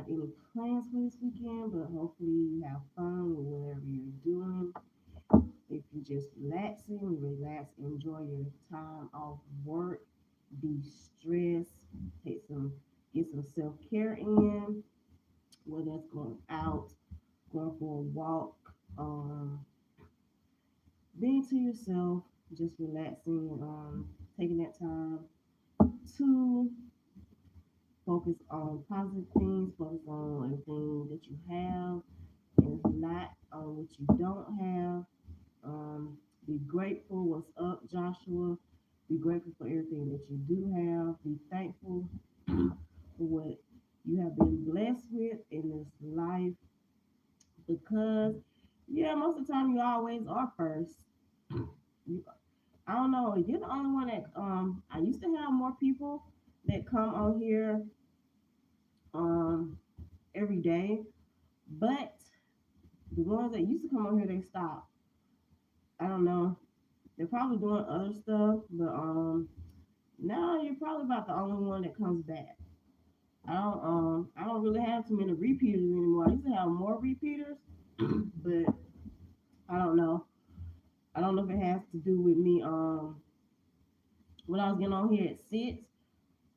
any plans for this weekend, but hopefully you have fun with whatever you're doing. If you're just relaxing, relax, enjoy your time off work, de-stress, take some, get some self-care in, whether that's going out, going for a walk, um, being to yourself, just relaxing, taking that time to focus on positive things, focus on everything that you have, and not on what you don't have. Be grateful. What's up, Joshua? Be grateful for everything that you do have. Be thankful for what you have been blessed with in this life because, yeah, most of the time you always are first. You, I don't know. You're the only one that I used to have more people that come on here um every day, but the ones that used to come on here they stopped. I don't know. They're probably doing other stuff, but now you're probably about the only one that comes back. I don't really have too many repeaters anymore. I used to have more repeaters, but I don't know. I don't know if it has to do with me when I was getting on here at 6,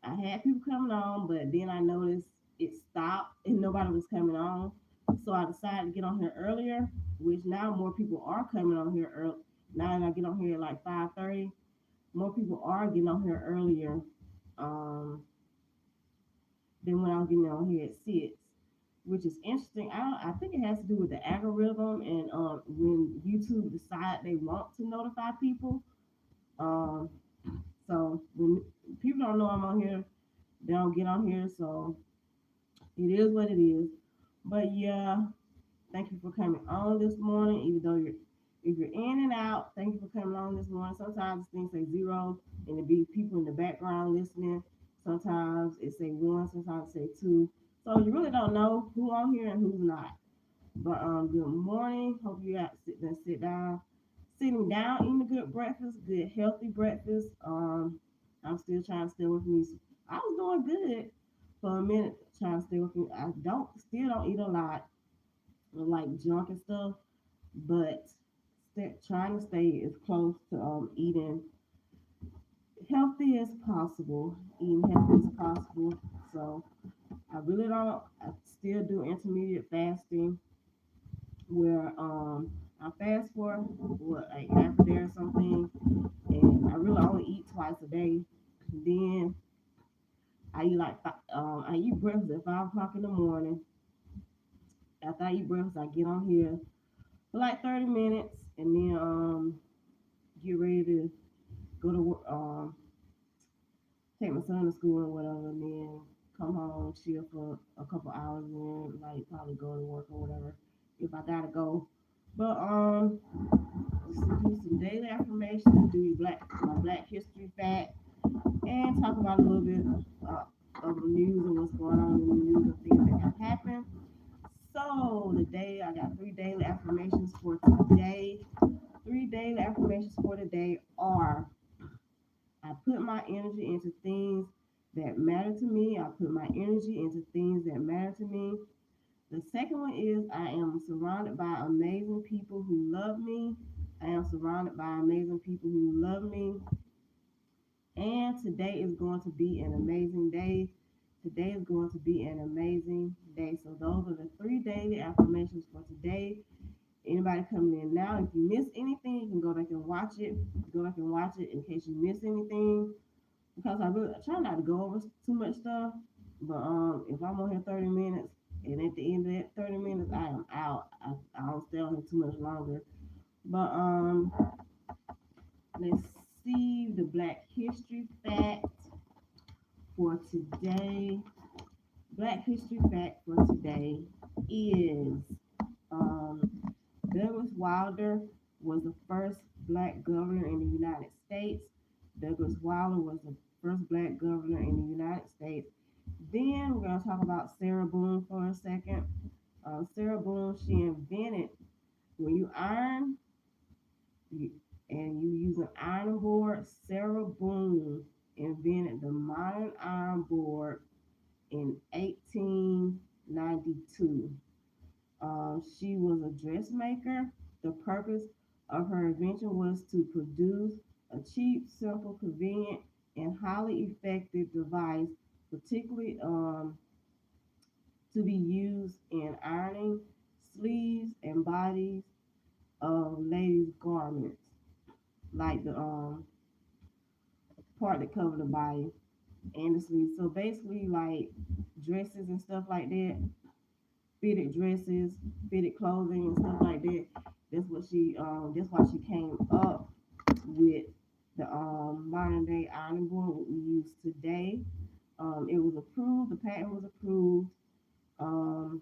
I had people coming on, but then I noticed it stopped and nobody was coming on. So I decided to get on here earlier, which now more people are coming on here early. Now that I get on here at like 5:30, more people are getting on here earlier um, than when I was getting on here at 6, which is interesting. I think it has to do with the algorithm and when YouTube decide they want to notify people. Um, so when people don't know I'm on here, they don't get on here. So it is what it is. But yeah, thank you for coming on this morning. Even though you're if you're in and out, thank you for coming on this morning. Sometimes things say zero and it be people in the background listening. Sometimes it say one, sometimes it say two. So you really don't know who on here and who's not. But good morning. Hope you got sit down, sitting down, eating a good breakfast, good healthy breakfast. I'm still trying to stay with me. I was doing good for a minute, trying to stay with me. I don't still don't eat a lot of like junk and stuff, but trying to stay as close to eating healthy as possible, eating healthy as possible. So I really don't. I still do intermediate fasting where I fast for what like half a day or something, and I really only eat twice a day. Then I eat breakfast at 5 o'clock in the morning. After I eat breakfast, I get on here for like 30 minutes, and then get ready to go to work, take my son to school or whatever, and then come home, chill for a couple hours, and then like probably go to work or whatever if I gotta go. But just do some daily affirmations, do your my Black History fact, and talk about a little bit of the news and what's going on in the news and things that have happened. So today I got 3 daily affirmations for today. 3 daily affirmations for today are: I put my energy into things that matter to me. I put my energy into things that matter to me. The second one is I am surrounded by amazing people who love me. I am surrounded by amazing people who love me. And today is going to be an amazing day. Today is going to be an amazing day. So those are the 3 daily affirmations for today. Anybody coming in now, if you miss anything, you can go back and watch it. Go back and watch it in case you miss anything. Because I try not to go over too much stuff. But if I'm on here 30 minutes and at the end of that 30 minutes I am out, I don't stay on here too much longer. But let's see the Black History fact for today. Black History fact for today is um, Douglas Wilder was the first black governor in the United States. Douglas Wilder was the first black governor in the United States. Then we're going to talk about Sarah Boone for a second. Sarah Boone, she invented when you iron you, and you use an iron board. Sarah Boone invented the modern iron board in 18 1892. She was a dressmaker. The purpose of her invention was to produce a cheap, simple, convenient, and highly effective device, particularly to be used in ironing sleeves and bodies of ladies' garments, like the part that cover the body and the sleeves. So basically, like dresses and stuff like that, fitted dresses, fitted clothing and stuff like that. That's what she. That's why she came up with the modern day ironing board what we use today. It was approved. The patent was approved um,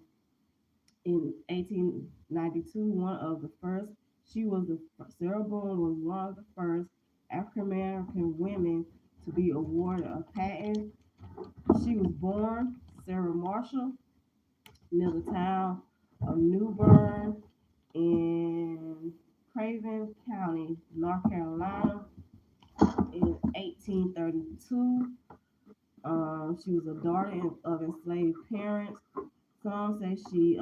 in 1892. One of the first. She was the Sarah Boone was one of the first African American women to be awarded a patent. She was born Sarah Marshall near the town of New Bern in Craven County, North Carolina, in 1832. She was a daughter of enslaved parents. Some say she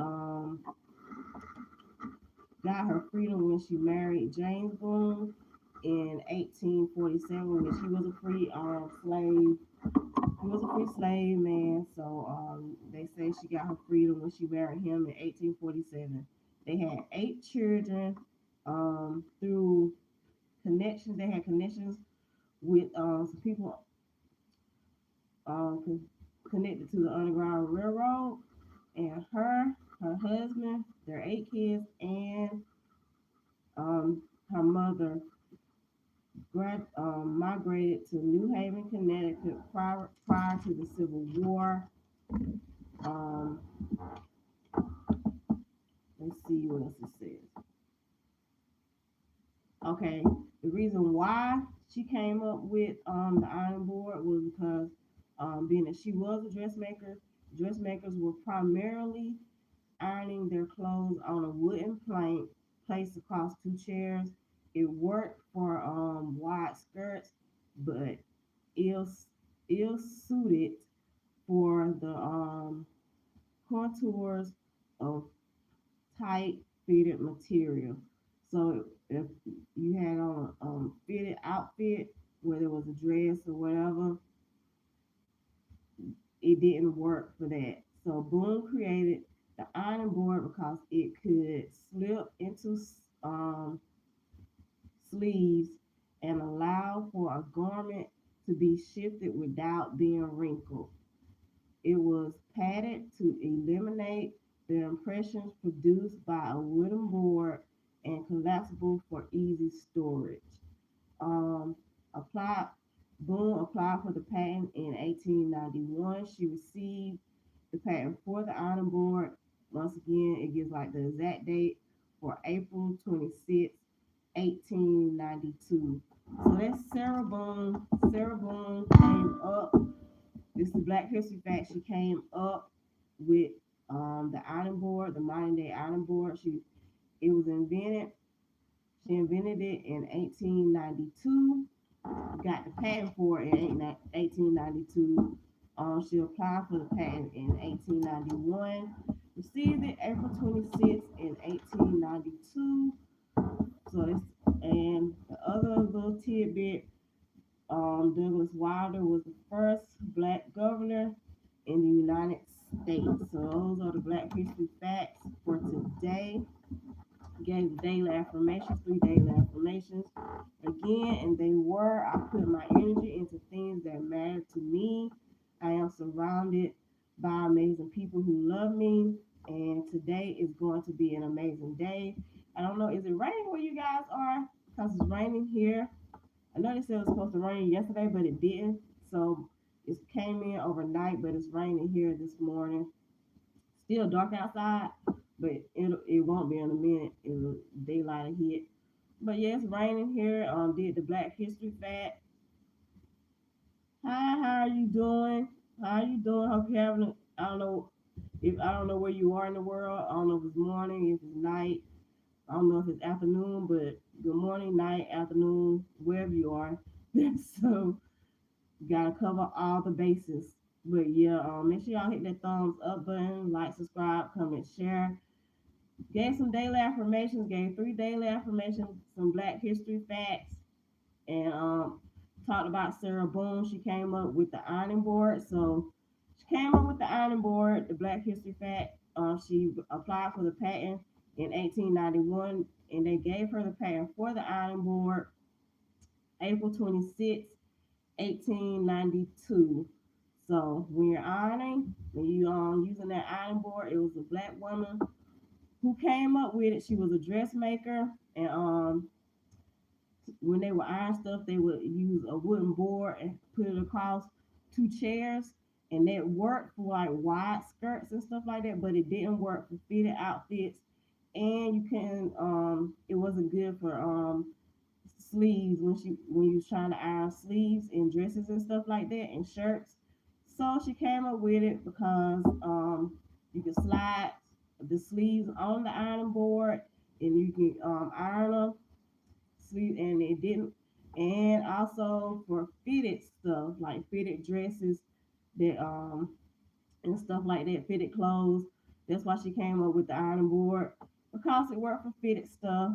got her freedom when she married James Boone in 1847, which he was a free slave. He was a free slave man, so they say she got her freedom when she married him in 1847. They had 8 children through connections. They had connections with some people connected to the Underground Railroad, and her husband, their 8 kids, and um, her mother migrated to New Haven, Connecticut prior to the Civil War. Um, let's see what else it says. Okay, the reason why she came up with the iron board was because being that she was a dressmaker, dressmakers were primarily ironing their clothes on a wooden plank placed across 2 chairs. It worked for wide skirts, but ill ill suited for the contours of tight fitted material. So if you had on a fitted outfit, whether it was a dress or whatever, it didn't work for that. So Boone created the ironing board because it could slip into um, sleeves and allow for a garment to be shifted without being wrinkled. It was padded to eliminate the impressions produced by a wooden board and collapsible for easy storage. Um, applied Boone applied for the patent in 1891. She received the patent for the iron board. Once again, it gives like the exact date for April 26, 1892. So that's Sarah Boone. Sarah Boone came up. This is Black History Fact. She came up with the iron board, the modern day iron board. It was invented. She invented it in 1892. Got the patent for it in 1892. She applied for the patent in 1891. Received it April 26th in 1892. So this and the other little tidbit, Douglas Wilder was the first black governor in the United States. So those are the Black History facts for today. Gave the daily affirmations, 3 daily affirmations. Again, and they were, I put my energy into things that matter to me. I am surrounded by amazing people who love me. And today is going to be an amazing day. I don't know, is it raining where you guys are? Because it's raining here. I know they said it was supposed to rain yesterday, but it didn't. So it came in overnight, but it's raining here this morning. Still dark outside, but it won't be in a minute. It'll daylight hit. But yeah, it's raining here. Did the Black History fact. Hi, how are you doing? How are you doing? Hope you're having I don't know where you are in the world. I don't know if it's morning, if it's night. I don't know if it's afternoon, but good morning, night, afternoon, wherever you are. So gotta cover all the bases. But yeah, make sure y'all hit that thumbs up button, like, subscribe, comment, share. Gave some daily affirmations, gave 3 daily affirmations, some Black History facts, and talked about Sarah Boone. She came up with the ironing board. So she came up with the ironing board, the Black History fact. She applied for the patent in 1891, and they gave her the patent for the ironing board April 26, 1892. So when you're ironing, when you using that ironing board, it was a black woman who came up with it. She was a dressmaker, and when they would iron stuff, they would use a wooden board and put it across 2 chairs, and that worked for like wide skirts and stuff like that. But it didn't work for fitted outfits, and you can it wasn't good for sleeves when you was trying to iron sleeves and dresses and stuff like that and shirts. So she came up with it because you can slide the sleeves on the ironing board and you can iron them sleeve and it didn't. And also for fitted stuff like fitted dresses that and stuff like that, fitted clothes. That's why she came up with the ironing board because it worked for fitted stuff,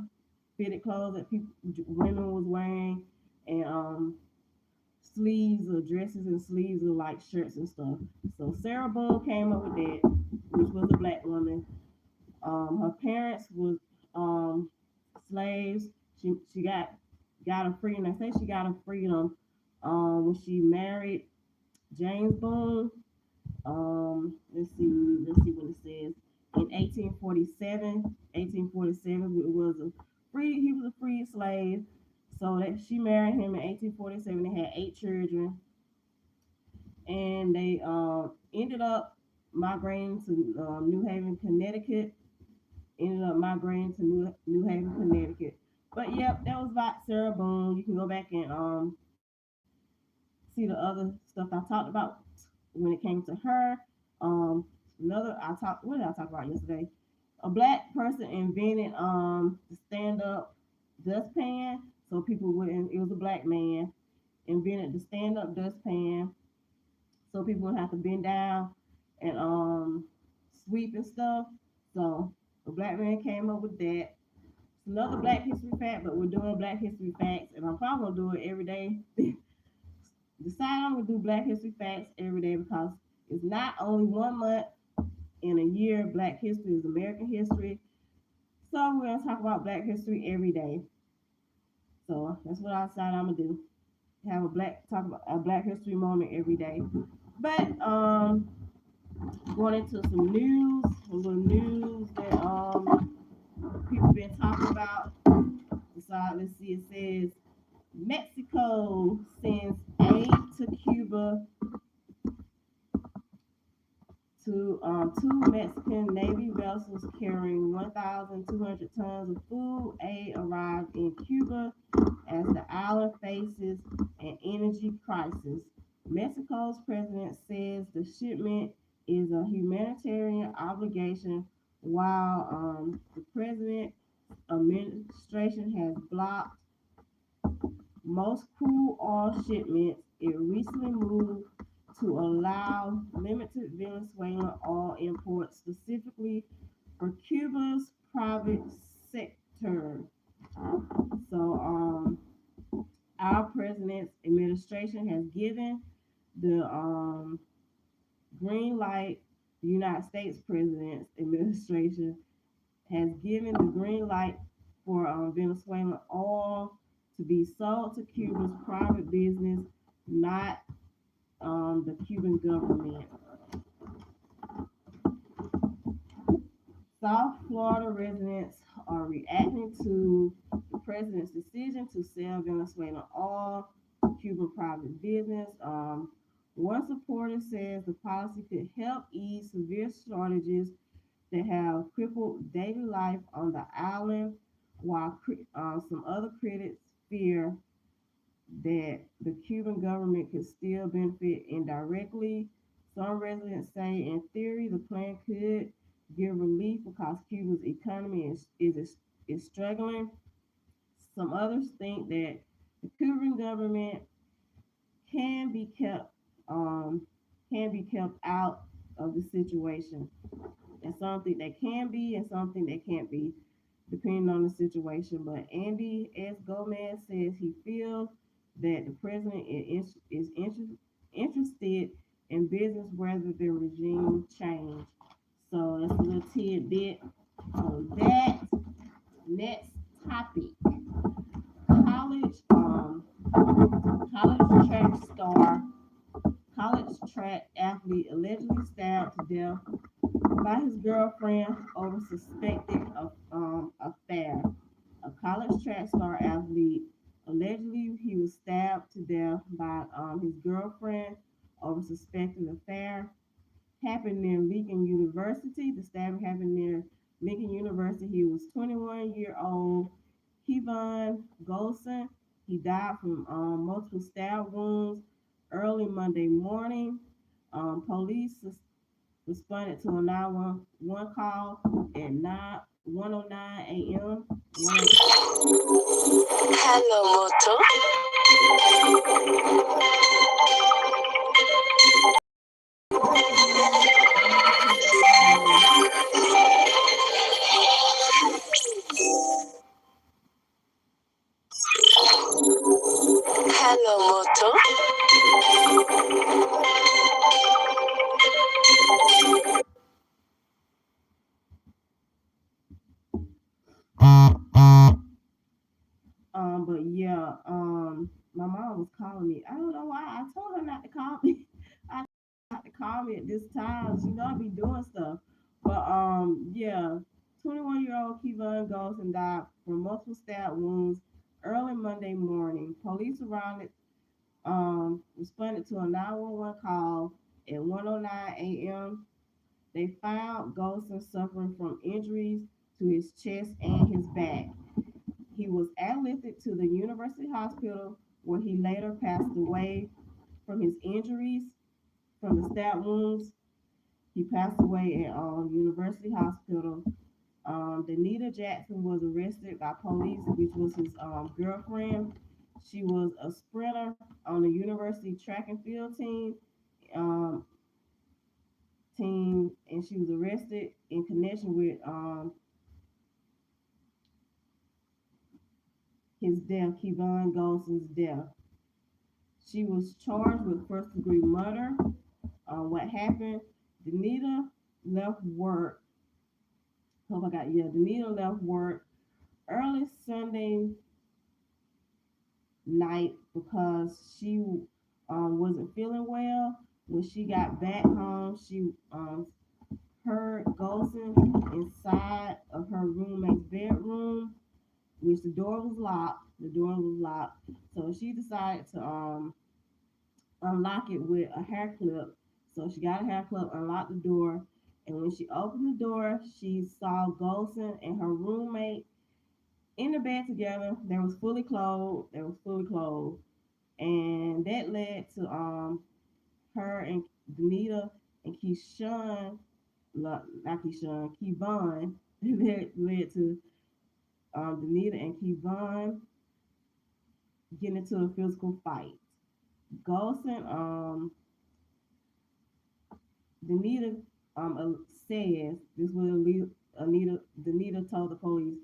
fitted clothes that people women was wearing, and sleeves or dresses and sleeves of like shirts and stuff. So Sarah Boone came up with that, which was a black woman. Her parents was um, slaves. She got her freedom. I say she got her freedom when she married James Boone. Let's see what it says. In 1847, it was a free. He was a freed slave. So that she married him in 1847. They had 8 children, and they ended up migrating to New Haven, Connecticut. Ended up migrating to New Haven, Connecticut. But yep, that was about Sarah Boone. You can go back and see the other stuff I talked about when it came to her. Um, another I talked. What did I talk about yesterday? A black person invented the stand up dustpan, so people wouldn't. It was a black man invented the stand up dustpan, so people wouldn't have to bend down and sweep and stuff. So a black man came up with that. It's another Black History fact, but we're doing Black History facts, and I'm probably gonna do it every day. Decide I'm gonna do Black History facts every day because it's not only 1 month in a year. Black history is American history, so we're gonna talk about Black history every day. So that's what I decided I'm gonna do. Have a black talk about a Black history moment every day. But going into some news, a little news that people been talking about. So let's see. It says Mexico sends aid to Cuba to two Mexican Navy vessels carrying 1,200 tons of food aid arrived in Cuba as the island faces an energy crisis. Mexico's president says the shipment is a humanitarian obligation, while the president administration has blocked most crude oil shipments. It recently moved to allow limited Venezuelan oil imports, specifically for Cuba's private sector. So, our president's administration has given the green light. The United States president's administration has given the green light for Venezuelan oil to be sold to Cuba's private business, not the Cuban government. South Florida residents are reacting to the president's decision to sell Venezuelan oil to Cuban private business. One supporter says the policy could help ease severe shortages that have crippled daily life on the island, while some other critics fear that the Cuban government could still benefit indirectly. Some residents say, in theory, the plan could give relief because Cuba's economy is struggling. Some others think that the Cuban government can be kept um, can be kept out of the situation. And something that can be and something that can't be, depending on the situation. But Andy S. Gomez says he feels that the president interested in business rather than regime change. So that's a little tidbit on that. Next topic: college, college track star, college track athlete allegedly stabbed to death by his girlfriend over suspected affair. A college track star athlete allegedly he was stabbed to death by his girlfriend over suspected affair. Happened near Lincoln University. The stabbing happened near Lincoln University. He was 21-year-old Kevon Golson. He died from multiple stab wounds early Monday morning. Police responded to a 911 call at 1:09 a.m. Hello, Moto. Hello, Moto. But yeah, my mom was calling me. I don't know why. I told her not to call me. I not to call me at this time. She know I be doing stuff. But yeah, 21-year-old Kevon goes and died from multiple stab wounds early Monday morning. Police responded to a 911 call at 1:09 a.m. They found Golson suffering from injuries to his chest and his back. He was airlifted to the University Hospital where he later passed away from his injuries from the stab wounds. He passed away at University Hospital. Danita Jackson was arrested by police, which was his girlfriend. She was a sprinter on the university track and field um, and she was arrested in connection with his death, Kevon Golson's death. She was charged with first degree murder. What happened? Danita left work. Oh my God, yeah, Danita left work early Sunday night because she wasn't feeling well. When she got back home, she heard Golson inside of her roommate's bedroom, which the door was locked. The door was locked, so she decided to unlock it with a hair clip. So she got a hair clip, unlocked the door, and when she opened the door, she saw Golson and her roommate in the bed together. They was fully clothed. They was fully clothed, and that led to her and Danita and Keyshawn, not Keyshawn, Kevon. That led to Danita and Kevon getting into a physical fight. Golson Danita says this was Anita. Danita told the police.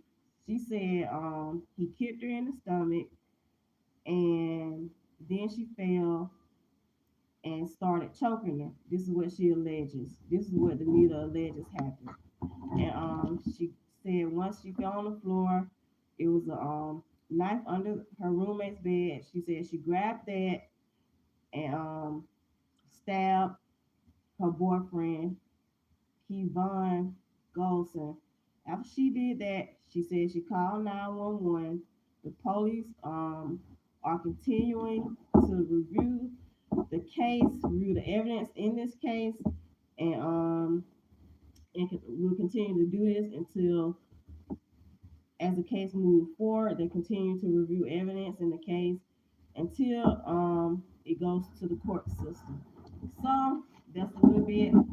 She said he kicked her in the stomach, and then she fell and started choking her. This is what she alleges. This is what Danita alleges happened. And she said once she fell on the floor, it was a knife under her roommate's bed. She said she grabbed that and stabbed her boyfriend Kevon Golson. After she did that, she said she called 911. The police are continuing to review the evidence in this case, and we'll continue to do this until, as the case moves forward, they continue to review evidence in the case until it goes to the court system. So that's a little bit of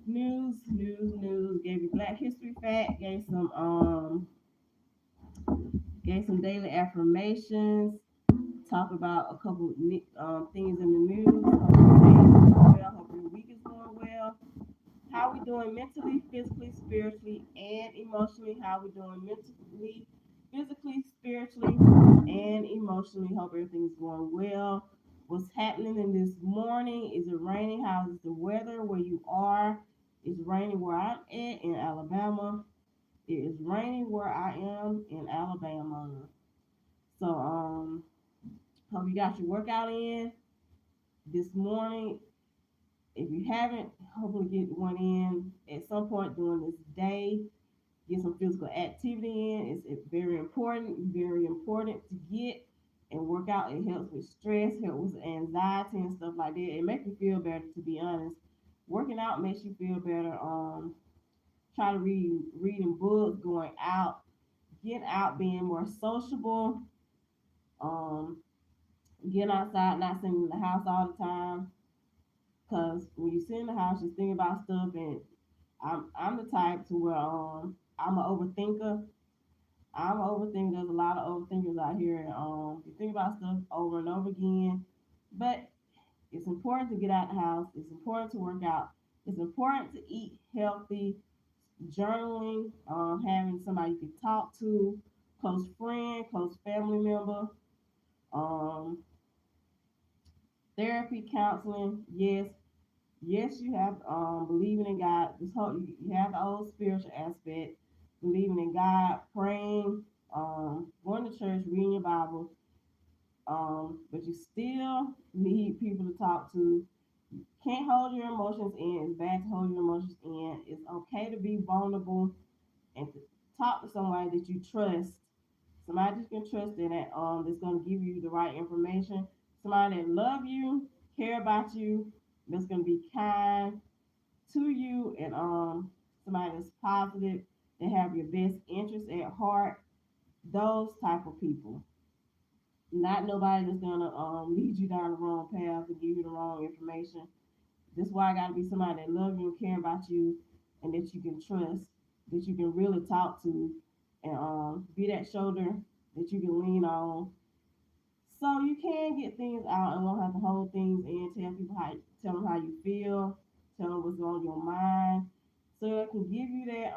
news. Gave you Black History fact. Gave some daily affirmations. talk about a couple things in the news. Hope your day is going well. Hope your week is going well. How we doing mentally, physically, spiritually, and emotionally? How we doing mentally, physically, spiritually, and emotionally? Hope everything's going well. What's happening in this morning? Is it raining? How's the weather where you are? It's raining where I'm at in Alabama. It is raining where I am in Alabama. So hope you got your workout in this morning. If you haven't, hopefully get one in at some point during this day. Get some physical activity in. It's very important to get and work out. It helps with stress, helps with anxiety and stuff like that. It makes you feel better, to be honest. Working out makes you feel better. Try to reading books, going out, getting out, being more sociable. Um, getting outside, not sitting in the house all the time. Cause when you sit in the house, just thinking about stuff, and I'm the type to where I'm an overthinker. I'm an overthinker. There's a lot of overthinkers out here. You think about stuff over and over again, but it's important to get out the house. It's important to work out. It's important to eat healthy. Journaling, having somebody you can talk to, close friend, close family member, um, therapy, counseling. Yes, yes, you have believing in God. This whole you have the old spiritual aspect, believing in God, praying, going to church, reading your Bible. But you still need people to talk to. You can't hold your emotions in. It's bad to hold your emotions in. It's okay to be vulnerable and to talk to somebody that you trust. Somebody that you can trust that's gonna give you the right information. Somebody that love you, care about you, that's gonna be kind to you, and somebody that's positive, that have your best interest at heart. Those type of people. Not nobody that's gonna lead you down the wrong path and give you the wrong information. That's why I gotta be somebody that love you and care about you, and that you can trust, that you can really talk to, and be that shoulder that you can lean on, so you can get things out and won't have to hold things in. Tell them how you feel, tell them what's on your mind, so it can give you that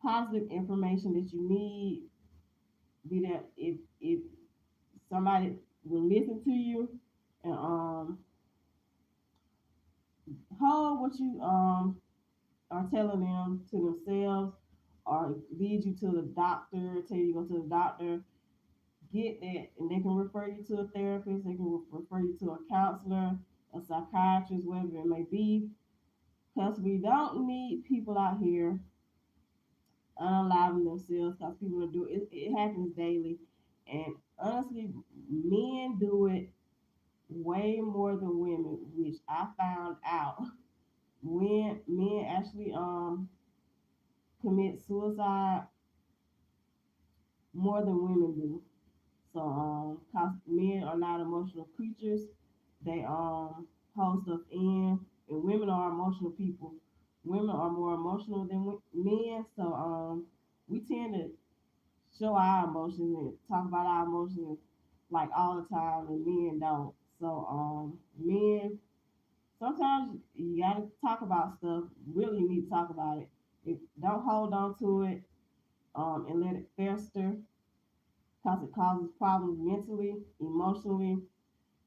positive information that you need. Be that if somebody will listen to you and hold what you are telling them to themselves, or lead you to the doctor, tell you to go to the doctor, get that, and they can refer you to a therapist, they can refer you to a counselor, a psychiatrist, whatever it may be, because we don't need people out here unaliving themselves, because people are doing it. It happens daily, and honestly, men do it way more than women, which I found out when men actually commit suicide more than women do. So cause men are not emotional creatures. They hold stuff in, and women are emotional people. Women are more emotional than men, so we tend to show our emotions and talk about our emotions like all the time, and men don't. So men, sometimes you gotta talk about stuff. Really, you need to talk about it. If don't hold on to it, and let it fester, because it causes problems mentally, emotionally.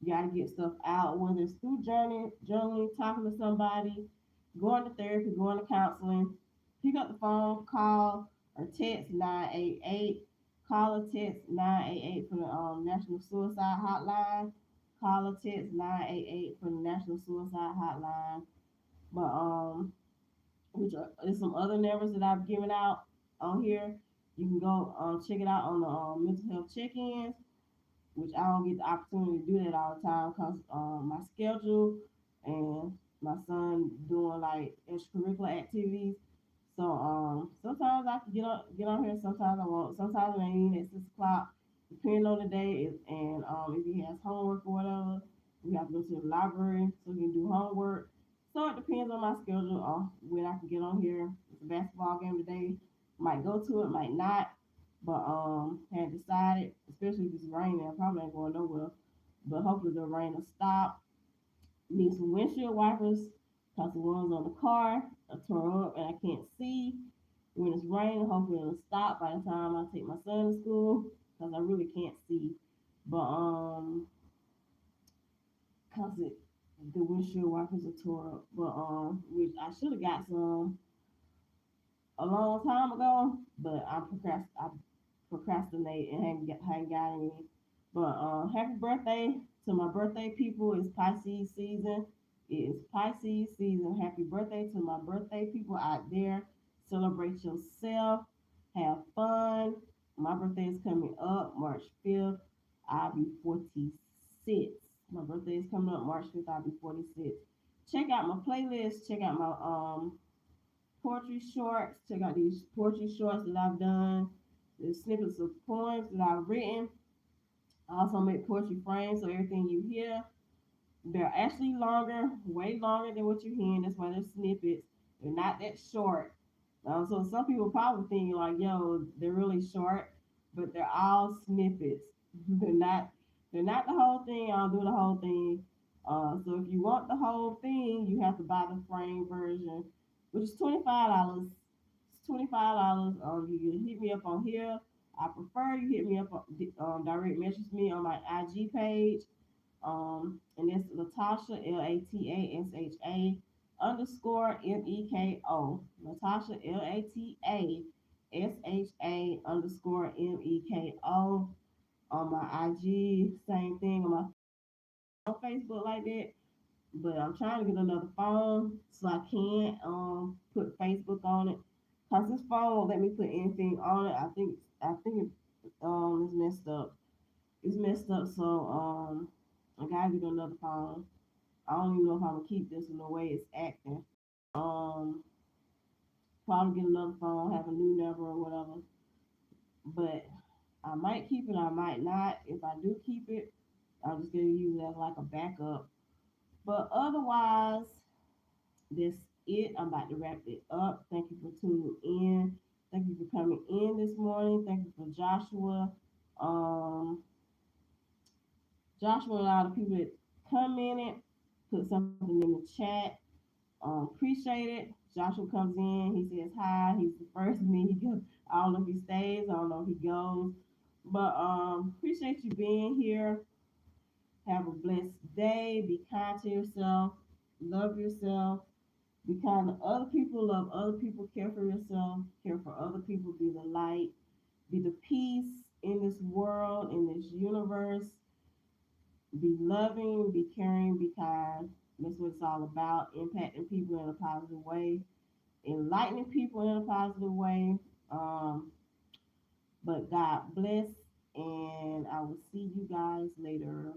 You got to get stuff out, whether it's through journaling, talking to somebody, going to therapy, going to counseling. Pick up the phone, call or text 988. Call or text 988 for the National Suicide Hotline. Call or text 988 for the National Suicide Hotline. But which are there's some other numbers that I've given out on here. You can go check it out on the mental health check-ins, which I don't get the opportunity to do that all the time because my schedule and my son doing like extracurricular activities. So sometimes I can get on here, sometimes I won't. Sometimes it ain't even at 6 o'clock, depending on the day. And if he has homework or whatever, we have to go to the library so he can do homework. So it depends on my schedule when I can get on here. It's a basketball game today. Might go to it, might not. But had decided, especially if it's raining, I probably ain't going nowhere. But hopefully the rain will stop. Need some windshield wipers because the ones on the car are tore up and I can't see. When it's raining, hopefully it'll stop by the time I take my son to school because I really can't see. But cause the windshield wipers are tore up. But which I should have got some a long time ago, but I procrastinate and hadn't got any. But happy birthday to my birthday people! It's Pisces season. It is Pisces season. Happy birthday to my birthday people out there. Celebrate yourself. Have fun. My birthday is coming up March 5th. I'll be 46. My birthday is coming up March 5th. I'll be 46. Check out my playlist. Check out my poetry shorts. Check out these poetry shorts that I've done. The snippets of poems that I've written. I also make poetry frames, so everything you hear, they're actually longer, way longer than what you're hearing. That's why they're snippets. They're not that short. So some people probably think like, yo, they're really short, but they're all snippets. they're not. They're not the whole thing. I don't do the whole thing. So if you want the whole thing, you have to buy the frame version, which is $25. It's $25. You can hit me up on here. I prefer you hit me up on direct message me on my IG page. And it's Latasha LATASHA underscore MEKO. Latasha LATASHA underscore MEKO on my IG. Same thing on my on Facebook like that. But I'm trying to get another phone so I can put Facebook on it. Cause this phone won't let me put anything on it. I think it is messed up. It's messed up. So I gotta get another phone. I don't even know if I'm gonna keep this in the way it's acting. Um, Probably get another phone, have a new number or whatever. But I might keep it, I might not. If I do keep it, I'm just gonna use it as like a backup. But otherwise, that's it. I'm about to wrap it up. Thank you for tuning in. Thank you for coming in this morning. Thank you for Joshua. Um, Joshua and all the people that commented, put something in the chat. Appreciate it. Joshua comes in. He says hi. He's the first me. He goes. I don't know if he stays. I don't know if he goes. But appreciate you being here. Have a blessed day. Be kind to yourself. Love yourself. Be kind to other people. Love other people. Care for yourself. Care for other people. Be the light. Be the peace in this world, in this universe. Be loving. Be caring. Be kind. That's what it's all about. Impacting people in a positive way, enlightening people in a positive way. Um, but God bless, and I will see you guys later.